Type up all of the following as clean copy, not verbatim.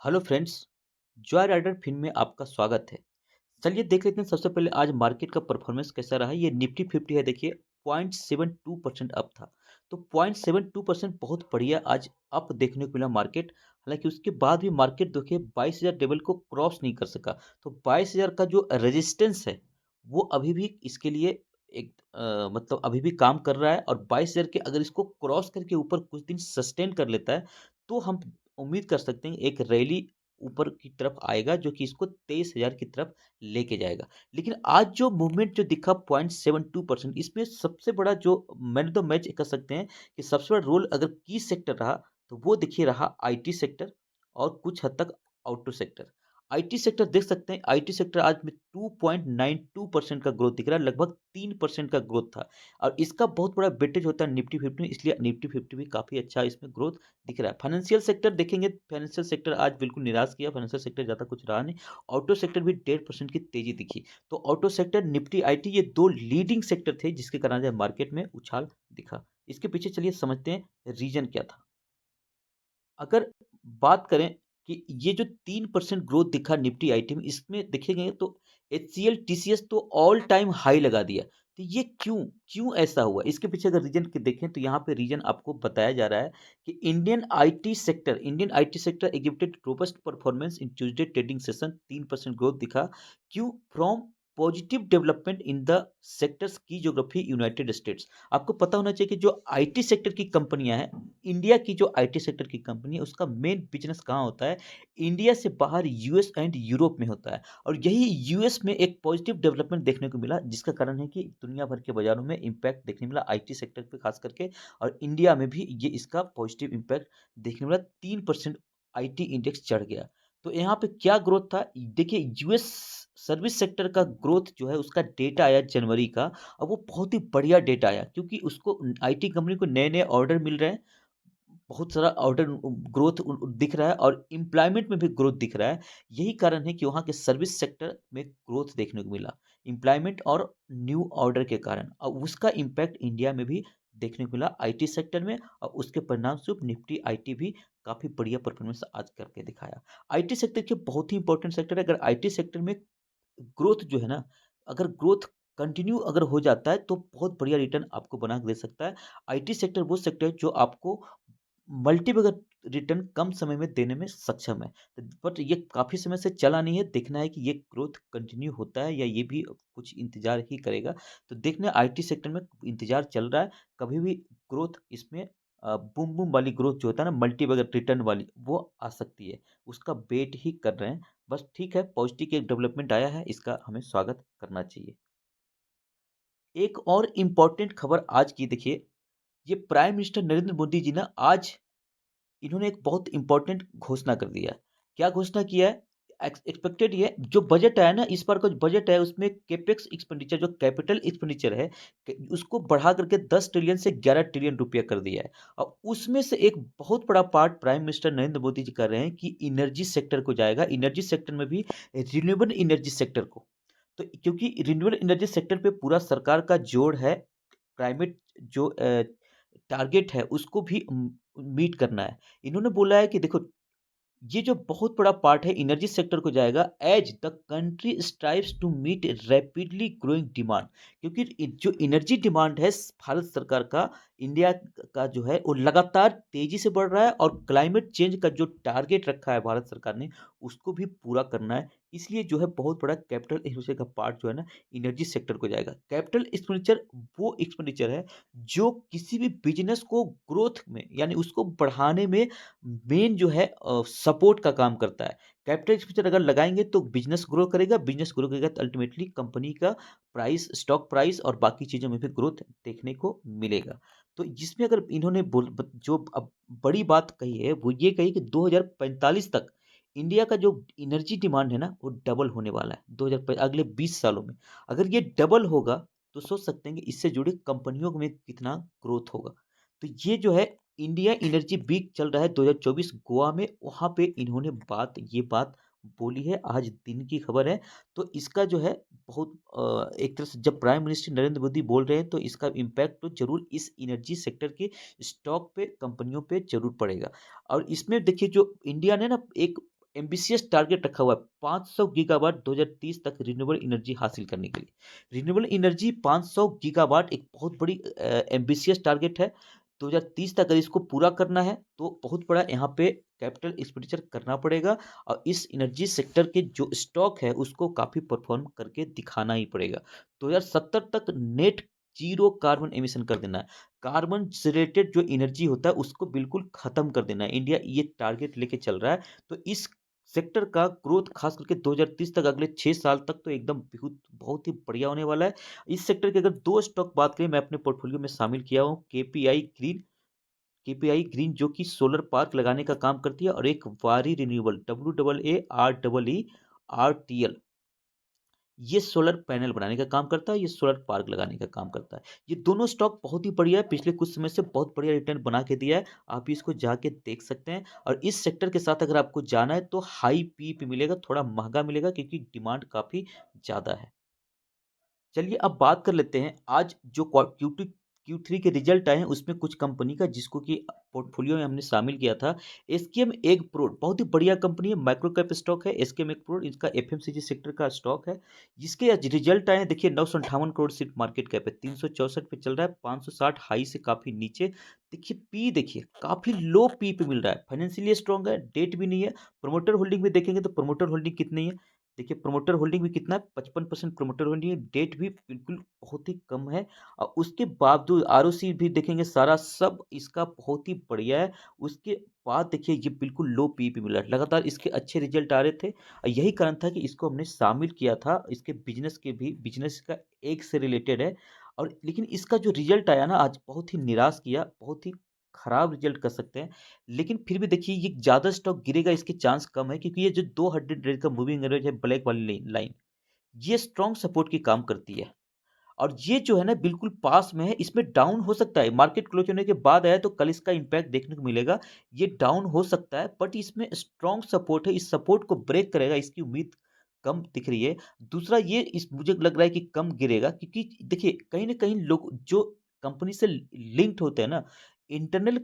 Hello friends. Joy Rider Fin में आपका स्वागत है। चलिए देख लेते हैं सबसे पहले आज मार्केट का परफॉर्मेंस कैसा रहा। ये निफ्टी 50 है, देखिए 0.72% अप था। तो 0.72% बहुत बढ़िया आज अप देखने को मिला मार्केट। हालांकि उसके बाद भी मार्केट देखिए 22,000 लेवल को क्रॉस नहीं कर सका। तो 22,000 का जो रेजिस्टेंस है वो अभी भी इसके लिए एक मतलब अभी भी काम कर रहा है। और 22,000 के अगर इसको क्रॉस करके ऊपर कुछ दिन सस्टेन कर लेता है तो हम उम्मीद कर सकते हैं एक रैली ऊपर की तरफ आएगा जो कि इसको 23,000 की तरफ लेके जाएगा। लेकिन आज जो मूवमेंट जो दिखा 0.72%, इसमें सबसे बड़ा जो मैन ऑफ द मैच कह सकते हैं कि सबसे बड़ा रोल अगर की सेक्टर रहा तो वो देखिए रहा आईटी सेक्टर और कुछ हद तक ऑटो सेक्टर। आईटी सेक्टर देख सकते हैं, आईटी सेक्टर आज में 2.92% का ग्रोथ दिख रहा है, लगभग 3% का ग्रोथ था। और इसका बहुत बड़ा वेटेज होता है निफ्टी 50 में, इसलिए निफ्टी 50 भी काफी अच्छा इसमें ग्रोथ दिख रहा है। फाइनेंशियल सेक्टर देखेंगे, फाइनेंशियल सेक्टर आज बिल्कुल निराश किया, फाइनेंशियल सेक्टर ज़्यादा कुछ रहा नहीं। ऑटो सेक्टर भी 1.5% की तेजी दिखी। तो ऑटो सेक्टर, निफ्टी, आईटी ये दो लीडिंग सेक्टर थे जिसके कारण जो मार्केट में उछाल दिखा। इसके पीछे चलिए समझते हैं रीजन क्या था। अगर बात करें कि ये जो 3% ग्रोथ दिखा निफ्टी आईटी में, इसमें देखेंगे तो एचसीएल टीसीएस तो ऑल टाइम हाई लगा दिया। तो ये क्यों क्यों ऐसा हुआ, इसके पीछे अगर रीजन के देखें तो यहाँ पे रीजन आपको बताया जा रहा है कि Indian IT sector exhibited robust performance in Tuesday trading session. 3% growth दिखा। क्यों? From positive development in the sectors की ज्योग्राफी यूनाइटेड स्टेट्स। आपको पता होना चाहिए कि जो आईटी सेक्टर की कंपनियां हैं, इंडिया की जो आईटी सेक्टर की कंपनी है उसका मेन बिजनेस कहाँ होता है? इंडिया से बाहर यूएस एंड यूरोप में होता है। और यही यूएस में एक पॉजिटिव डेवलपमेंट देखने को मिला जिसका कारण है कि दुनिया भर के बाजारों में इम्पैक्ट देखने मिला आईटी सेक्टर पे खास करके। और इंडिया में भी ये इसका पॉजिटिव इम्पैक्ट देखने मिला। 3% आईटी इंडेक्स चढ़ गया। तो यहाँ पे क्या ग्रोथ था? देखिए यूएस सर्विस सेक्टर का ग्रोथ जो है उसका डेटा आया जनवरी का। और वो बहुत ही बढ़िया डेटा आया क्योंकि उसको आईटी कंपनी को नए नए ऑर्डर मिल रहे हैं। बहुत सारा ऑर्डर ग्रोथ दिख रहा है और एम्प्लॉयमेंट में भी ग्रोथ दिख रहा है। यही कारण है कि वहाँ के सर्विस सेक्टर में ग्रोथ देखने को मिला, एम्प्लॉयमेंट और न्यू ऑर्डर के कारण। और उसका इम्पैक्ट इंडिया में भी देखने को मिला आईटी सेक्टर में। और उसके परिणाम स्वरूप निफ्टी आईटी भी काफी बढ़िया परफॉर्मेंस आज करके दिखाया। आईटी सेक्टर के बहुत ही इंपॉर्टेंट सेक्टर है। अगर आईटी सेक्टर में ग्रोथ जो है ना, अगर ग्रोथ कंटिन्यू अगर हो जाता है तो बहुत बढ़िया रिटर्न आपको बना के दे सकता है। आईटी सेक्टर वो सेक्टर है जो आपको मल्टीपल रिटर्न कम समय में देने में सक्षम है। बट ये काफ़ी समय से चला नहीं है, देखना है कि ये ग्रोथ कंटिन्यू होता है या ये भी कुछ इंतज़ार ही करेगा। तो देखना है, आईटी सेक्टर में इंतज़ार चल रहा है। कभी भी ग्रोथ इसमें बूम बूम वाली ग्रोथ जो होता है ना, मल्टीपल रिटर्न वाली, वो आ सकती है। उसका वेट ही कर रहे हैं। बस ठीक है, पॉजिटिव एक डेवलपमेंट आया है, इसका हमें स्वागत करना चाहिए। एक और इम्पोर्टेंट खबर आज की देखिए, ये प्राइम मिनिस्टर नरेंद्र मोदी जी ना आज इन्होंने एक बहुत इंपॉर्टेंट घोषणा कर दिया है। क्या घोषणा किया है? एक्सपेक्टेड ये जो बजट आया ना, इस बार का जो बजट है उसमें कैपेक्स एक्सपेंडिचर, जो कैपिटल एक्सपेंडिचर है, उसको बढ़ा करके 10 ट्रिलियन से 11 ट्रिलियन रुपया कर दिया है। और उसमें से एक बहुत बड़ा part prime minister Narendra Modi ji कर रहे हैं कि इनर्जी सेक्टर को जाएगा। इनर्जी सेक्टर में भी रिन्यूएबल एनर्जी सेक्टर को। तो क्योंकि रिन्यूएबल एनर्जी सेक्टर पे पूरा सरकार का जोर है, क्लाइमेट जो टारगेट है उसको भी मीट करना है। इन्होंने बोला है कि देखो, ये जो बहुत बड़ा पार्ट है एनर्जी सेक्टर को जाएगा as the country strives to meet rapidly growing demand. क्योंकि जो एनर्जी डिमांड है भारत सरकार का, इंडिया का जो है वो लगातार तेजी से बढ़ रहा है। और क्लाइमेट चेंज का जो टारगेट रखा है भारत सरकार ने, उसको भी पूरा करना है। इसलिए जो है बहुत बड़ा कैपिटल एक्सपेंडिचर का पार्ट जो है ना, एनर्जी सेक्टर को जाएगा। कैपिटल एक्सपेंडिचर वो एक्सपेंडिचर है जो किसी भी बिजनेस को ग्रोथ में यानी उसको बढ़ाने में मेन जो है सपोर्ट का काम करता है। कैपिटल एक्सपेंडिचर अगर लगाएंगे तो बिजनेस ग्रो करेगा, बिजनेस ग्रो करेगा तो अल्टीमेटली कंपनी का प्राइस, स्टॉक प्राइस और बाकी चीज़ों में भी ग्रोथ देखने को मिलेगा। तो जिसमें अगर इन्होंने जो अब बड़ी बात कही है वो ये कही कि 2045 तक इंडिया का जो एनर्जी डिमांड है ना वो डबल होने वाला है। 2000 अगले 20 सालों में अगर ये डबल होगा तो सोच सकते हैं कि इससे जुड़े कंपनियों में कितना ग्रोथ होगा। तो ये जो है इंडिया एनर्जी वीक चल रहा है 2024 गोवा में, वहाँ पे इन्होंने ये बात बोली है। आज दिन की खबर है। तो इसका जो है बहुत एक तरह से जब प्राइम मिनिस्टर नरेंद्र मोदी बोल रहे हैं तो इसका इम्पैक्ट तो जरूर इस एनर्जी सेक्टर के स्टॉक पे, कंपनियों पे जरूर पड़ेगा। और इसमें देखिए जो इंडिया ने ना एक एम्बिशियस टारगेट रखा हुआ है 500 गीगावाट 2030 तक रिन्यूएबल एनर्जी हासिल करने के लिए। रिन्यूएबल एनर्जी 500 गीगावाट एक बहुत बड़ी एम्बिशियस टारगेट है। 2030 तक अगर इसको पूरा करना है तो बहुत बड़ा यहाँ पे कैपिटल एक्सपेंडिचर करना पड़ेगा और इस एनर्जी सेक्टर के जो स्टॉक है उसको काफ़ी परफॉर्म करके दिखाना ही पड़ेगा। 2070 तक नेट जीरो कार्बन एमिशन कर देना है। कार्बन से रिलेटेड जो एनर्जी होता है उसको बिल्कुल खत्म कर देना है। इंडिया ये टारगेट लेके चल रहा है। तो इस सेक्टर का ग्रोथ खास करके 2030 तक अगले 6 साल तक तो एकदम बहुत बहुत ही बढ़िया होने वाला है। इस सेक्टर के अगर 2 स्टॉक बात करें मैं अपने पोर्टफोलियो में शामिल किया हूँ केपीआई ग्रीन जो कि सोलर पार्क लगाने का काम करती है और एक वारी रिन्यूएबल WAAREERTL ये सोलर पैनल बनाने का काम करता है, ये सोलर पार्क लगाने का काम करता है। ये दोनों स्टॉक बहुत ही बढ़िया है, पिछले कुछ समय से बहुत बढ़िया रिटर्न बना के दिया है। आप भी इसको जाके देख सकते हैं और इस सेक्टर के साथ अगर आपको जाना है तो हाई पी पे मिलेगा, थोड़ा महँगा मिलेगा क्योंकि डिमांड काफ़ी ज़्यादा है। चलिए अब बात कर लेते हैं आज जो क्यू3 के रिजल्ट आए हैं उसमें कुछ कंपनी का जिसको कि पोर्टफोलियो में हमने शामिल किया था। एसकेएम एग प्रोड बहुत ही बढ़िया कंपनी है, माइक्रो कैप स्टॉक है। एसकेएम एग प्रोड इसका एफएमसीजी सेक्टर का स्टॉक है जिसके आज रिजल्ट आए हैं। देखिए 958 करोड़ सिर्फ मार्केट कैप है, 364 पे चल रहा है, 560 हाई से काफी नीचे। देखिए पी, देखिए काफी लो पी पे मिल रहा है, फाइनेंशियली स्ट्रॉन्ग है, डेट भी नहीं है। प्रोमोटर होल्डिंग भी देखेंगे तो प्रोमोटर होल्डिंग कितनी है, देखिए प्रोमोटर होल्डिंग भी कितना है, 55% प्रोमोटर होल्डिंग है, डेट भी बिल्कुल बहुत ही कम है। और उसके बावजूद आरओसी भी देखेंगे सारा सब इसका बहुत ही बढ़िया है। उसके बाद देखिए ये बिल्कुल लो पी पे मिला है, लगातार इसके अच्छे रिजल्ट आ रहे थे और यही कारण था कि इसको हमने शामिल किया था। इसके बिजनेस के भी, बिजनेस का एक से रिलेटेड है और लेकिन इसका जो रिजल्ट आया ना आज बहुत ही निराश किया, बहुत ही खराब रिजल्ट कर सकते हैं। लेकिन फिर भी देखिए ये ज़्यादा स्टॉक गिरेगा इसके चांस कम है क्योंकि ये जो 200 डेज का मूविंग एवरेज है, ब्लैक वाली लाइन ये स्ट्रॉन्ग सपोर्ट की काम करती है और ये जो है ना बिल्कुल पास में है, इसमें डाउन हो सकता है। मार्केट क्लोज होने के बाद आया तो कल इसका इम्पैक्ट देखने को मिलेगा। ये डाउन हो सकता है बट इसमें स्ट्रॉन्ग सपोर्ट है, इस सपोर्ट को ब्रेक करेगा इसकी उम्मीद कम दिख रही है। दूसरा ये इस मुझे लग रहा है कि कम गिरेगा क्योंकि देखिए कहीं ना कहीं लोग जो कंपनी से लिंक्ड होते हैं ना, इंटरनल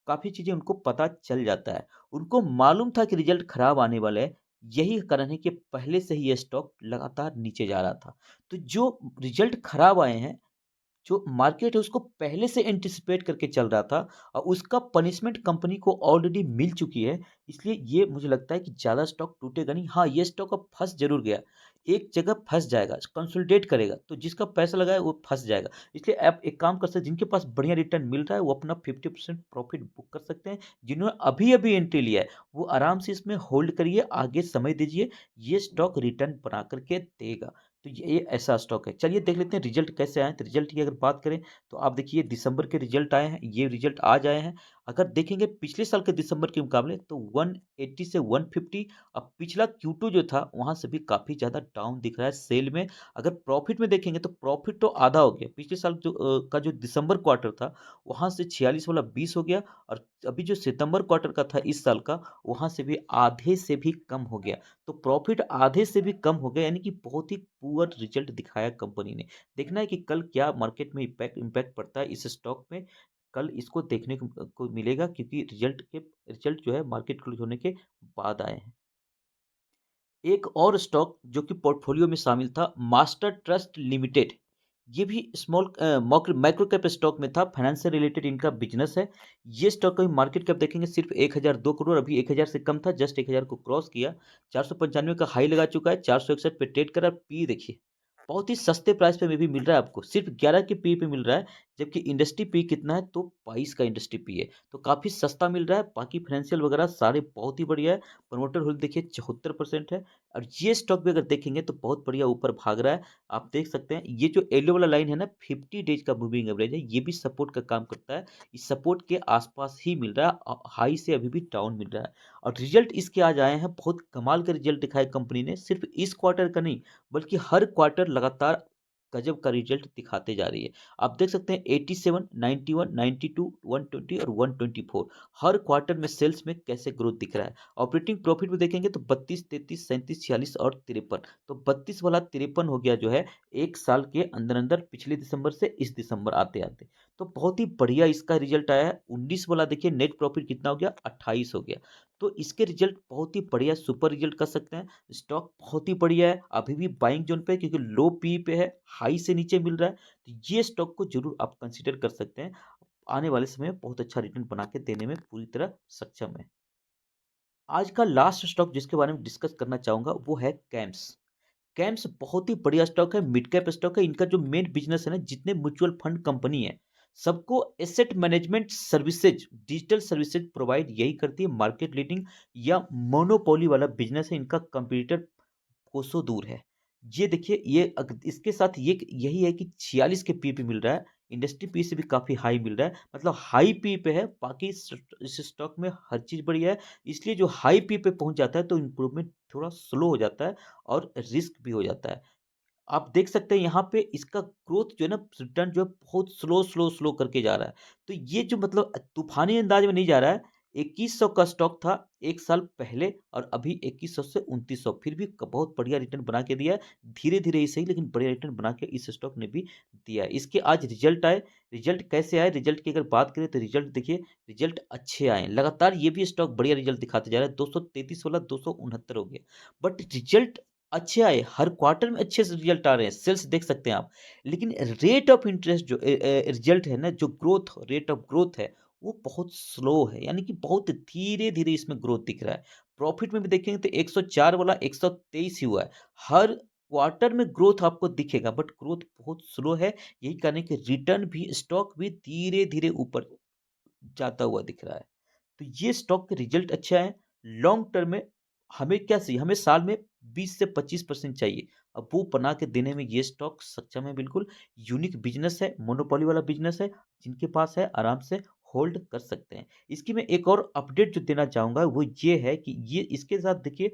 काफी चीजें उनको पता चल जाता है। उनको मालूम था कि रिजल्ट खराब आने वाला है, यही कारण है कि पहले से ही ये स्टॉक लगातार नीचे जा रहा था। तो जो रिजल्ट खराब आए हैं, जो मार्केट है उसको पहले से एंटिसिपेट करके चल रहा था और उसका पनिशमेंट कंपनी को ऑलरेडी मिल चुकी है। इसलिए ये मुझे लगता है कि ज़्यादा स्टॉक टूटेगा नहीं। हाँ, ये स्टॉक अब फँस ज़रूर गया। एक जगह फँस जाएगा, कंसोलिडेट करेगा, तो जिसका पैसा लगा है वो फँस जाएगा। इसलिए आप एक काम कर सकते हैं, जिनके पास बढ़िया रिटर्न मिल रहा है वो अपना 50% प्रॉफिट बुक कर सकते हैं। जिन्होंने अभी-अभी एंट्री लिया है, वो आराम से इसमें होल्ड करिए, आगे समय दीजिए, ये स्टॉक रिटर्न बना कर के देगा। तो ये ऐसा स्टॉक है। चलिए देख लेते हैं रिजल्ट कैसे आए हैं। तो रिजल्ट की अगर बात करें तो आप देखिए दिसंबर के रिजल्ट आए हैं, ये रिजल्ट आज आए हैं। अगर देखेंगे पिछले साल के दिसंबर के मुकाबले तो 180 से 150, अब पिछला Q2 जो था वहाँ से भी काफ़ी ज़्यादा डाउन दिख रहा है सेल में। अगर प्रॉफिट में देखेंगे तो प्रॉफिट तो आधा हो गया। पिछले साल जो का जो दिसंबर क्वार्टर था वहाँ से 46 वाला 20 हो गया और अभी जो सितंबर क्वार्टर का था इस साल का, वहाँ से भी आधे से भी कम हो गया। तो प्रॉफिट आधे से भी कम हो गया, यानी कि बहुत ही पुअर रिजल्ट दिखाया कंपनी ने। देखना है कि कल क्या मार्केट में इम्पैक्ट इम्पैक्ट पड़ता है इस स्टॉक में। कल इसको देखने को मिलेगा क्योंकि रिजल्ट जो है मार्केट क्लोज होने के बाद आए हैं। एक और स्टॉक जो कि पोर्टफोलियो में शामिल था, मास्टर ट्रस्ट लिमिटेड। ये भी माइक्रो कैप स्टॉक में था, फाइनेंस से रिलेटेड इनका बिजनेस है। ये स्टॉक का मार्केट कैप देखेंगे सिर्फ 1002 करोड़, अभी 1000 से कम था, जस्ट 1000 को क्रॉस किया। 495 का हाई लगा चुका है, 461 पे ट्रेड कर रहा है। पी देखिए बहुत ही सस्ते प्राइस पे में भी मिल रहा है आपको, सिर्फ 11 के पी पे मिल रहा है। जबकि इंडस्ट्री पी कितना है तो 22 का इंडस्ट्री पी है, तो काफ़ी सस्ता मिल रहा है। बाकी फाइनेंशियल वगैरह सारे बहुत ही बढ़िया है। प्रमोटर होल्ड देखिए 74% है और ये स्टॉक भी अगर देखेंगे तो बहुत बढ़िया ऊपर भाग रहा है। आप देख सकते हैं ये जो येलो वाला लाइन है ना, 50 डेज का मूविंग एवरेज है, ये भी सपोर्ट का काम करता है। इस सपोर्ट के आसपास ही मिल रहा है, हाई से अभी भी डाउन मिल रहा है। और रिजल्ट इसके आज आए हैं, बहुत कमाल का रिजल्ट दिखाया कंपनी ने, सिर्फ इस क्वार्टर का नहीं बल्कि हर क्वार्टर लगातार गजब का रिजल्ट दिखाते जा रही है। आप देख सकते हैं 87, 91, 92, 120 और 124 हर क्वार्टर में सेल्स में कैसे ग्रोथ दिख रहा है। ऑपरेटिंग प्रॉफिट में देखेंगे तो 32, 33, 37, 46 और 53, तो 32 वाला 53 हो गया जो है एक साल के अंदर अंदर, पिछले दिसंबर से इस दिसंबर आते आते। तो बहुत ही बढ़िया इसका रिजल्ट आया है। 19 वाला देखिए नेट प्रॉफिट कितना हो गया? 28 हो गया। तो इसके रिजल्ट बहुत ही बढ़िया सुपर रिजल्ट कह सकते हैं। स्टॉक बहुत ही बढ़िया है, अभी भी बाइंग ज़ोन पे है क्योंकि लो पी पे है, हाई से नीचे मिल रहा है। तो ये स्टॉक को ज़रूर आप कंसीडर कर सकते हैं। आने वाले समय में बहुत अच्छा रिटर्न बना के देने में पूरी तरह सक्षम है। आज का लास्ट स्टॉक जिसके बारे में डिस्कस करना चाहूँगा वो है कैम्स। कैम्स बहुत ही बढ़िया स्टॉक है, मिड कैप स्टॉक है। इनका जो मेन बिज़नेस है ना, जितने म्यूचुअल फंड कंपनी है, सबको asset management services, digital services provide यही करती है। मार्केट लीडिंग या मोनोपोली वाला बिज़नेस है इनका, कंपटीटर कोसों दूर है। ये देखिए ये इसके साथ ये यही है कि 46 के पी पे मिल रहा है, इंडस्ट्री पी से भी काफ़ी हाई मिल रहा है, मतलब हाई पी पे है, बाकी इस स्टॉक में हर चीज़ बढ़िया है, इसलिए जो हाई पी पे पहुँच जाता है तो इम्प्रूवमेंट थोड़ा स्लो हो जाता है और रिस्क भी हो जाता है। आप देख सकते हैं यहाँ पे इसका ग्रोथ जो है ना, रिटर्न जो है बहुत स्लो करके जा रहा है। तो ये जो मतलब तूफ़ानी अंदाज में नहीं जा रहा है। 2100 का स्टॉक था 1 साल पहले और अभी 2100 से 2900 फिर भी क बहुत बढ़िया रिटर्न बना के दिया है। धीरे-धीरे ही सही लेकिन बढ़िया रिटर्न बना के इस स्टॉक ने भी दिया है। इसके आज रिज़ल्ट आए, रिज़ल्ट कैसे आए? रिज़ल्ट की अगर बात करें तो रिज़ल्ट देखिए, रिज़ल्ट अच्छे आए हैं। लगातार ये भी स्टॉक बढ़िया रिज़ल्ट दिखाते जा रहा है। 233 वाला 269 हो गया। बट रिज़ल्ट अच्छे आए, हर क्वार्टर में अच्छे से रिजल्ट आ रहे हैं, सेल्स देख सकते हैं आप। लेकिन रेट ऑफ इंटरेस्ट जो रिजल्ट है ना, जो ग्रोथ रेट ऑफ ग्रोथ है, वो बहुत स्लो है, यानी कि बहुत धीरे-धीरे इसमें ग्रोथ दिख रहा है। प्रॉफिट में भी देखेंगे तो 104 वाला 123 ही हुआ है। हर क्वार्टर में ग्रोथ आपको दिखेगा बट ग्रोथ बहुत स्लो है। यही कारण है कि रिटर्न भी, स्टॉक भी धीरे-धीरे ऊपर जाता हुआ दिख रहा है। तो ये स्टॉक के रिजल्ट अच्छे आए हैं। लॉन्ग टर्म में हमें क्या चाहिए? हमें साल में 20 से 25% चाहिए। अब वो बना के देने में ये स्टॉक सक्षम है बिल्कुल। यूनिक बिज़नेस है, मोनोपोली वाला बिज़नेस है। जिनके पास है आराम से होल्ड कर सकते हैं। इसकी मैं एक और अपडेट जो देना चाहूँगा वो ये है कि ये इसके साथ देखिए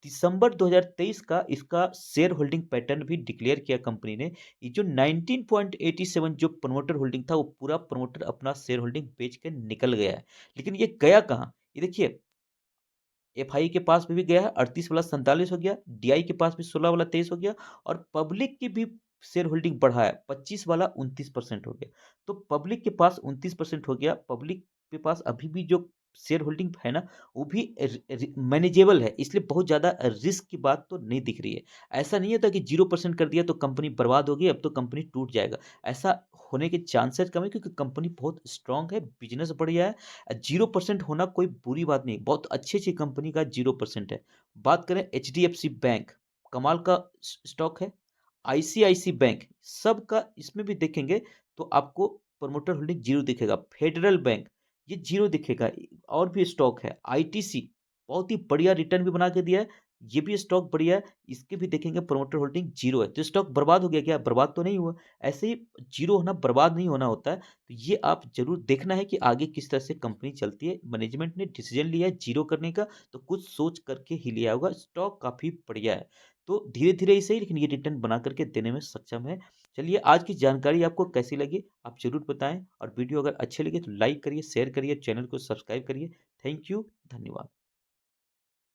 दिसंबर 2023 का इसका शेयर होल्डिंग पैटर्न भी डिक्लेयर किया कंपनी ने। ये जो 19.87 जो प्रमोटर होल्डिंग था, वो पूरा प्रमोटर अपना शेयर होल्डिंग बेच के निकल गया है। लेकिन ये गया कहाँ? ये देखिए एफआई के पास में भी गया है, 38 वाला 47 हो गया, डीआई के पास भी 16 वाला 23 हो गया और पब्लिक की भी शेयर होल्डिंग बढ़ा है, 25 वाला 29% हो गया। तो पब्लिक के पास 29% हो गया, पब्लिक के पास अभी भी जो शेयर होल्डिंग है ना, वो भी मैनेजेबल है, इसलिए बहुत ज़्यादा रिस्क की बात तो नहीं दिख रही है। ऐसा नहीं होता कि 0% कर दिया तो कंपनी बर्बाद होगी, अब तो कंपनी टूट जाएगा। ऐसा होने के चांसेस कम है क्योंकि कंपनी बहुत स्ट्रांग है, बिज़नेस बढ़िया है। 0% होना कोई बुरी बात नहीं, बहुत अच्छी-अच्छी कंपनी का 0% है। बात करें एचडीएफसी बैंक, कमाल का स्टॉक है। आईसीआईसी बैंक, सबका इसमें भी देखेंगे तो आपको प्रमोटर होल्डिंग 0 दिखेगा। फेडरल बैंक, ये 0 दिखेगा। और भी स्टॉक है, आईटीसी, बहुत ही बढ़िया रिटर्न भी बना के दिया है। ये भी स्टॉक बढ़िया है, इसके भी देखेंगे प्रमोटर होल्डिंग 0 है। तो स्टॉक बर्बाद हो गया क्या? बर्बाद तो नहीं हुआ। ऐसे ही 0 होना बर्बाद नहीं होना होता है। तो ये आप ज़रूर देखना है कि आगे किस तरह से कंपनी चलती है। मैनेजमेंट ने डिसीजन लिया है ज़ीरो करने का, तो कुछ सोच करके ही लिया होगा। स्टॉक काफ़ी बढ़िया है। तो धीरे-धीरे ही सही लेकिन ये रिटर्न बना कर के देने में सक्षम है। चलिए आज की जानकारी आपको कैसी लगी? आप ज़रूर बताएँ और वीडियो अगर अच्छी लगी तो लाइक करिए, शेयर करिए, चैनल को सब्सक्राइब करिए। थैंक यू, धन्यवाद।